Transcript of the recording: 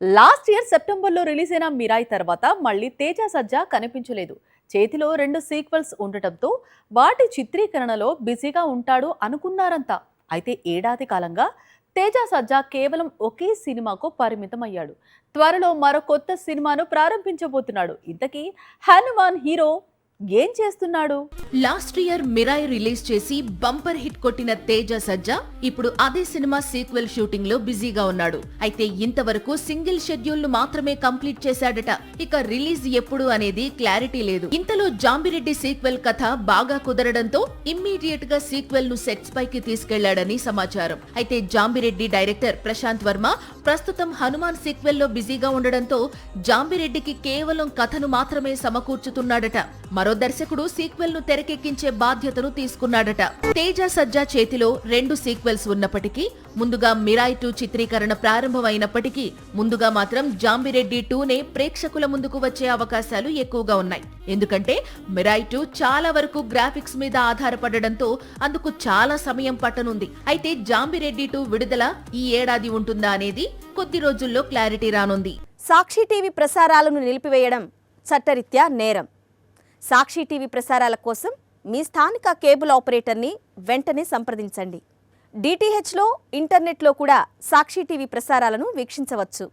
Last year సెప్టెంబర్లో release అయిన మిరాయి తర్వాత మళ్ళీ తేజ సజ్జా కనిపించలేదు. చేతిలో 2 సీక్వెల్స్ ఉండటంతో వాటి చిత్రీకరణలో బిజీగా ఉంటాడు అనుకున్నారంతా. అయితే ఏడాది కాలంగా తేజ సజ్జా కేవలం ఒకే సినిమాకు పరిమితం అయ్యాడు. త్వరలో మరో కొత్త సినిమాను ప్రారంభించబోతున్నాడు. ఇంతకీ హనుమాన్ హీరో ఏం చేస్తున్నాడు? లాస్ట్ ఇయర్ మిరాయి రిలీజ్ చేసి బంపర్ హిట్ కొట్టిన తేజ సజ్జా ఇప్పుడు అదే సినిమా సీక్వెల్ షూటింగ్ లో బిజీగా ఉన్నాడు. అయితే ఇంతవరకు సింగిల్ షెడ్యూల్ ను మాత్రమే కంప్లీట్ చేశాడట. ఇక రిలీజ్ ఎప్పుడు అనేది క్లారిటీ లేదు. ఇంతలో జాంబిరెడ్డి సీక్వెల్ కథ బాగా కుదరడంతో ఇమ్మీడియట్ గా సీక్వెల్ ను సెట్స్ పైకి తీసుకెళ్లాడని సమాచారం. అయితే జాంబిరెడ్డి డైరెక్టర్ ప్రశాంత్ వర్మ ప్రస్తుతం హనుమాన్ సీక్వెల్ లో బిజీగా ఉండడంతో జాంబిరెడ్డికి కేవలం కథను మాత్రమే సమకూర్చుతున్నాడట. మరో దర్శకుడు సీక్వెల్ ను తెరకెక్కించే బాధ్యతను తీసుకున్నాడట. తేజ సజ్జా చేతిలో 2 సీక్వెల్స్ ఉన్నప్పటికీ ముందుగా మిరాయి 2 చిత్రీకరణ ప్రారంభమైనప్పటికీ ముందుగా మాత్రం జాంబిరెడ్డి 2నే ప్రేక్షకుల ముందుకు వచ్చే అవకాశాలు ఎక్కువగా ఉన్నాయి. ఎందుకంటే మిరాయి 2 చాలా వరకు గ్రాఫిక్స్ మీద ఆధారపడడంతో అందుకు చాలా సమయం పట్టనుంది. అయితే జాంబిరెడ్డి 2 విడుదల ఈ ఏడాది ఉంటుందా అనేది కొద్ది రోజుల్లో క్లారిటీ రానుంది. సాక్షి టీవీ ప్రసారాలను నిలిపివేయడం చట్టరీత్యా నేరం. సాక్షి టీవీ ప్రసారాల కోసం మీ స్థానిక కేబుల్ ఆపరేటర్ని వెంటనే సంప్రదించండి. డిటిహెచ్లో, ఇంటర్నెట్లో కూడా సాక్షి టీవీ ప్రసారాలను వీక్షించవచ్చు.